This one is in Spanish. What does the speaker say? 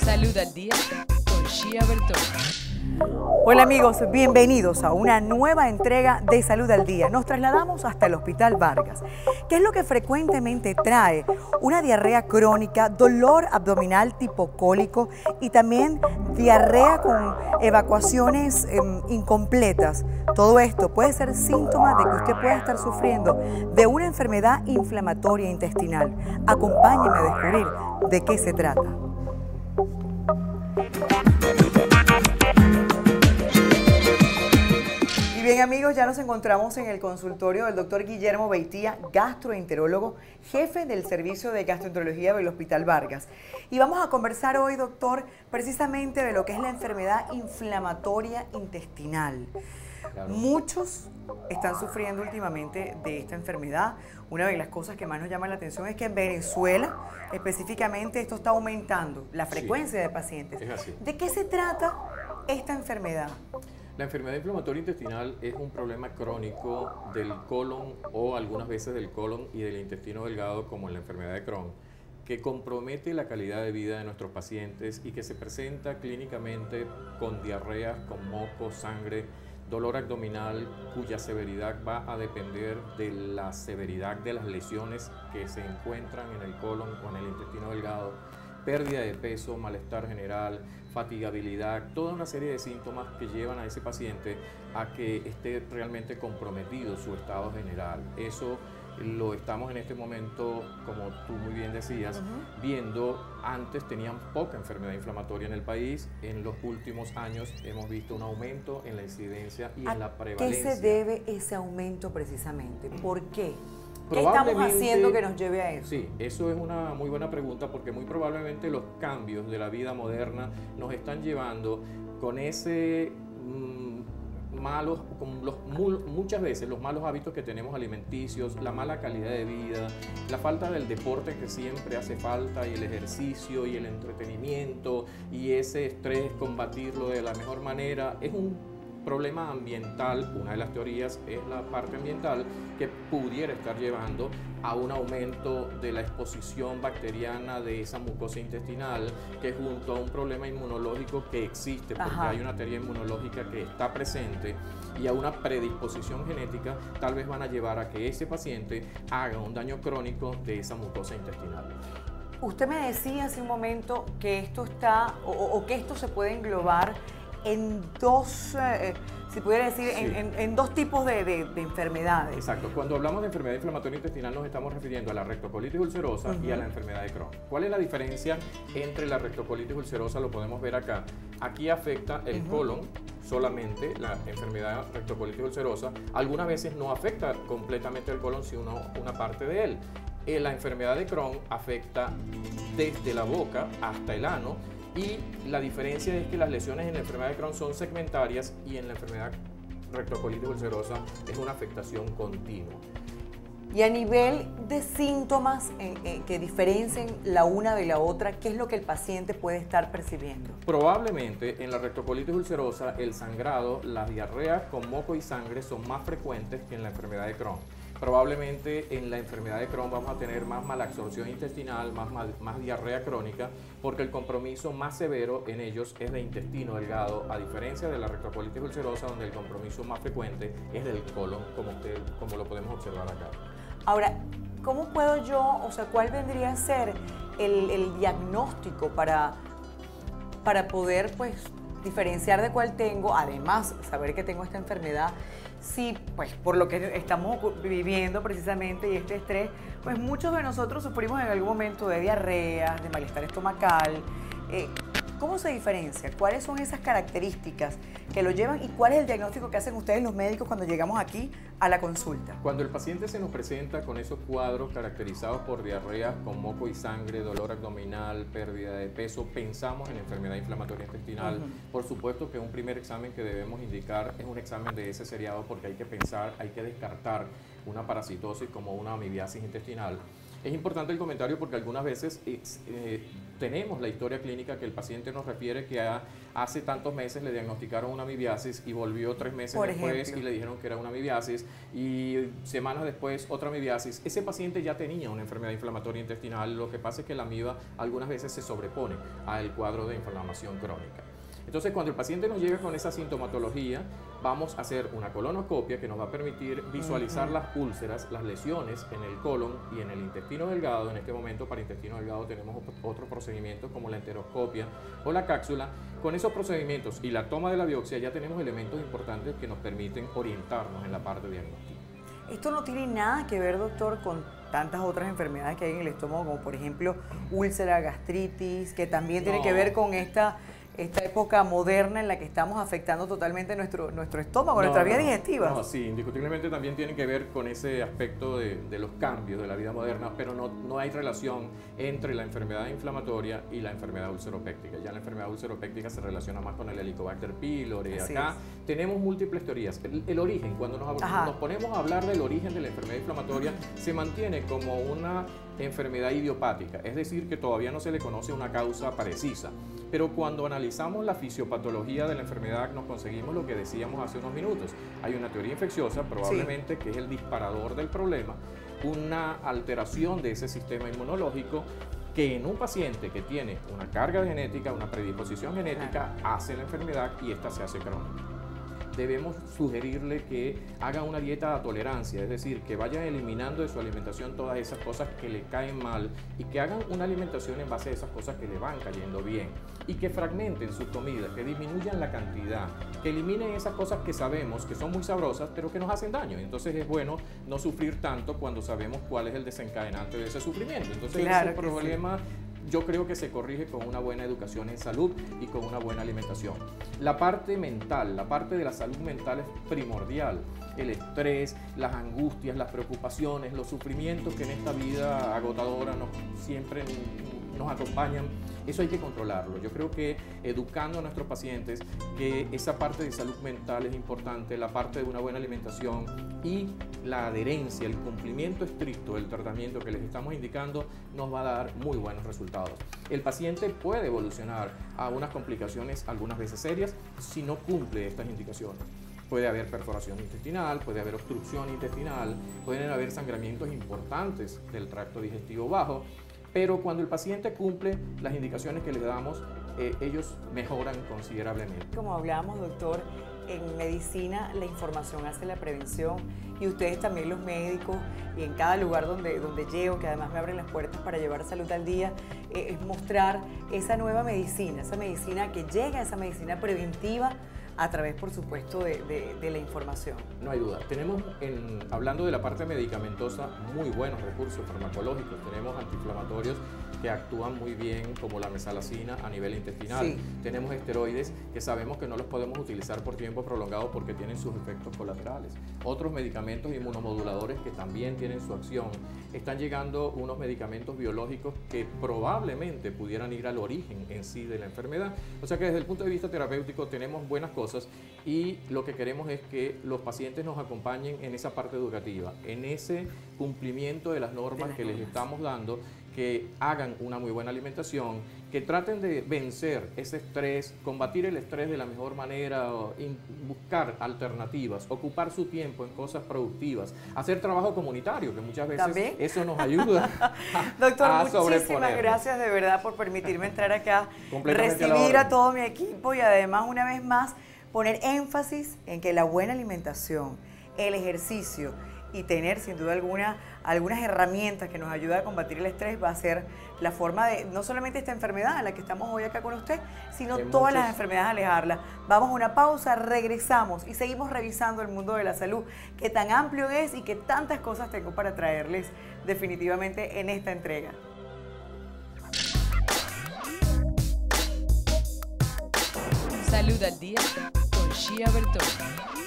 Salud al Día con Shia Bertone. Hola amigos, bienvenidos a una nueva entrega de Salud al Día. Nos trasladamos hasta el Hospital Vargas. ¿Qué es lo que frecuentemente trae? Una diarrea crónica, dolor abdominal tipo cólico y también diarrea con evacuaciones incompletas. Todo esto puede ser síntoma de que usted pueda estar sufriendo de una enfermedad inflamatoria intestinal. Acompáñeme a descubrir de qué se trata. Y bien amigos, ya nos encontramos en el consultorio del doctor Guillermo Beitía, gastroenterólogo, jefe del servicio de gastroenterología del Hospital Vargas. Y vamos a conversar hoy, doctor, precisamente de lo que es la enfermedad inflamatoria intestinal. Claro. Muchos están sufriendo últimamente de esta enfermedad. Una de las cosas que más nos llama la atención es que en Venezuela, específicamente, esto está aumentando, la frecuencia de pacientes. Es así. ¿De qué se trata esta enfermedad? La enfermedad inflamatoria intestinal es un problema crónico del colon o algunas veces del colon y del intestino delgado, como en la enfermedad de Crohn, que compromete la calidad de vida de nuestros pacientes y que se presenta clínicamente con diarreas, con moco, sangre, dolor abdominal, cuya severidad va a depender de la severidad de las lesiones que se encuentran en el colon o en el intestino delgado, pérdida de peso, malestar general, fatigabilidad, toda una serie de síntomas que llevan a ese paciente a que esté realmente comprometido su estado general. Eso lo estamos en este momento, como tú muy bien decías, viendo. Antes teníamos poca enfermedad inflamatoria en el país. En los últimos años hemos visto un aumento en la incidencia y en la prevalencia. ¿A qué se debe ese aumento precisamente? ¿Por qué? ¿Qué estamos haciendo que nos lleve a eso? Sí, eso es una muy buena pregunta, porque muy probablemente los cambios de la vida moderna nos están llevando con ese muchas veces los malos hábitos que tenemos alimenticios, la mala calidad de vida, la falta del deporte que siempre hace falta, y el ejercicio y el entretenimiento y ese estrés, combatirlo de la mejor manera. Es un problema ambiental. Una de las teorías es la parte ambiental, que pudiera estar llevando a un aumento de la exposición bacteriana de esa mucosa intestinal, que junto a un problema inmunológico que existe, porque hay una teoría inmunológica que está presente, y a una predisposición genética, tal vez van a llevar a que ese paciente haga un daño crónico de esa mucosa intestinal. Usted me decía hace un momento que esto está, o que esto se puede englobar en dos, si pudiera decir, en dos tipos de enfermedades. Exacto. Cuando hablamos de enfermedad inflamatoria intestinal nos estamos refiriendo a la rectocolitis ulcerosa y a la enfermedad de Crohn. ¿Cuál es la diferencia entre la rectocolitis ulcerosa? Lo podemos ver acá. Aquí afecta el colon solamente, la enfermedad rectocolitis ulcerosa. Algunas veces no afecta completamente el colon, sino una parte de él. La enfermedad de Crohn afecta desde la boca hasta el ano. Y la diferencia es que las lesiones en la enfermedad de Crohn son segmentarias, y en la enfermedad rectocolitis ulcerosa es una afectación continua. Y a nivel de síntomas que diferencien la una de la otra, ¿qué es lo que el paciente puede estar percibiendo? Probablemente en la rectocolitis ulcerosa el sangrado, las diarreas con moco y sangre son más frecuentes que en la enfermedad de Crohn. Probablemente en la enfermedad de Crohn vamos a tener más malabsorción intestinal, más diarrea crónica, porque el compromiso más severo en ellos es de intestino delgado, a diferencia de la rectocolitis ulcerosa, donde el compromiso más frecuente es del colon, como lo podemos observar acá. Ahora, ¿cómo puedo yo, cuál vendría a ser el diagnóstico para poder, pues, diferenciar de cuál tengo, además saber que tengo esta enfermedad? Sí, pues por lo que estamos viviendo precisamente, y este estrés, pues muchos de nosotros sufrimos en algún momento de diarrea, de malestar estomacal. ¿Cómo se diferencia? ¿Cuáles son esas características que lo llevan y cuál es el diagnóstico que hacen ustedes los médicos cuando llegamos aquí a la consulta? Cuando el paciente se nos presenta con esos cuadros caracterizados por diarrea con moco y sangre, dolor abdominal, pérdida de peso, pensamos en enfermedad inflamatoria intestinal. Por supuesto que un primer examen que debemos indicar es un examen de ese seriado, porque hay que pensar, hay que descartar una parasitosis como una amibiasis intestinal. Es importante el comentario porque algunas veces tenemos la historia clínica que el paciente nos refiere que hace tantos meses le diagnosticaron una amibiasis y volvió 3 meses después y le dijeron que era una amibiasis y semanas después otra amibiasis. Ese paciente ya tenía una enfermedad inflamatoria intestinal, lo que pasa es que la amiba algunas veces se sobrepone al cuadro de inflamación crónica. Entonces, cuando el paciente nos llega con esa sintomatología, vamos a hacer una colonoscopia que nos va a permitir visualizar las úlceras, las lesiones en el colon y en el intestino delgado. En este momento, para intestino delgado tenemos otros procedimientos como la enteroscopia o la cápsula. Con esos procedimientos y la toma de la biopsia ya tenemos elementos importantes que nos permiten orientarnos en la parte diagnóstica. Esto no tiene nada que ver, doctor, con tantas otras enfermedades que hay en el estómago, como por ejemplo úlcera, gastritis, que también tiene que ver con esta época moderna en la que estamos afectando totalmente nuestro estómago, nuestras vías digestivas. No, sí, indiscutiblemente también tiene que ver con ese aspecto de los cambios de la vida moderna, pero no hay relación entre la enfermedad inflamatoria y la enfermedad ulceropéctica. Ya la enfermedad ulceropéctica se relaciona más con el Helicobacter pylori. Acá tenemos múltiples teorías. El origen, cuando nos ponemos a hablar del origen de la enfermedad inflamatoria, se mantiene como una enfermedad idiopática, es decir, que todavía no se le conoce una causa precisa. Pero cuando analizamos la fisiopatología de la enfermedad, nos conseguimos lo que decíamos hace unos minutos. Hay una teoría infecciosa, probablemente, que es el disparador del problema, una alteración de ese sistema inmunológico que en un paciente que tiene una carga genética, una predisposición genética, hace la enfermedad y esta se hace crónica. Debemos sugerirle que haga una dieta a tolerancia, es decir, que vaya eliminando de su alimentación todas esas cosas que le caen mal y que hagan una alimentación en base a esas cosas que le van cayendo bien y que fragmenten sus comidas, que disminuyan la cantidad, que eliminen esas cosas que sabemos que son muy sabrosas pero que nos hacen daño. Entonces es bueno no sufrir tanto cuando sabemos cuál es el desencadenante de ese sufrimiento. Entonces ese problema yo creo que se corrige con una buena educación en salud y con una buena alimentación. La parte mental, la parte de la salud mental es primordial. El estrés, las angustias, las preocupaciones, los sufrimientos que en esta vida agotadora siempre nos acompañan, eso hay que controlarlo. Yo creo que educando a nuestros pacientes que esa parte de salud mental es importante, la parte de una buena alimentación y la adherencia, el cumplimiento estricto del tratamiento que les estamos indicando nos va a dar muy buenos resultados. El paciente puede evolucionar a unas complicaciones algunas veces serias si no cumple estas indicaciones. Puede haber perforación intestinal, puede haber obstrucción intestinal, pueden haber sangramientos importantes del tracto digestivo bajo, pero cuando el paciente cumple las indicaciones que le damos, ellos mejoran considerablemente. Como hablábamos, doctor, en medicina la información hace la prevención y ustedes también los médicos y en cada lugar donde llego, que además me abren las puertas para llevar salud al día, es mostrar esa nueva medicina, esa medicina que llega, esa medicina preventiva a través, por supuesto, de la información. No hay duda. Tenemos, hablando de la parte medicamentosa, muy buenos recursos farmacológicos. Tenemos antiinflamatorios que actúan muy bien, como la mesalazina a nivel intestinal. Sí. Tenemos esteroides que sabemos que no los podemos utilizar por tiempo prolongado porque tienen sus efectos colaterales. Otros medicamentos inmunomoduladores que también tienen su acción. Están llegando unos medicamentos biológicos que probablemente pudieran ir al origen en sí de la enfermedad. O sea que desde el punto de vista terapéutico tenemos buenas cosas y lo que queremos es que los pacientes nos acompañen en esa parte educativa, en ese cumplimiento de las normas que les estamos dando, que hagan una muy buena alimentación, que traten de vencer ese estrés, combatir el estrés de la mejor manera, buscar alternativas, ocupar su tiempo en cosas productivas, hacer trabajo comunitario, que muchas veces ¿también? Eso nos ayuda Doctor, muchísimas gracias de verdad por permitirme entrar acá, recibir a todo mi equipo y además una vez más poner énfasis en que la buena alimentación, el ejercicio y tener sin duda alguna algunas herramientas que nos ayudan a combatir el estrés va a ser la forma de, no solamente esta enfermedad a la que estamos hoy acá con usted, sino todas las enfermedades, alejarlas. Vamos a una pausa, regresamos y seguimos revisando el mundo de la salud, que tan amplio es y que tantas cosas tengo para traerles definitivamente en esta entrega. Salud al día con Shia Bertoni.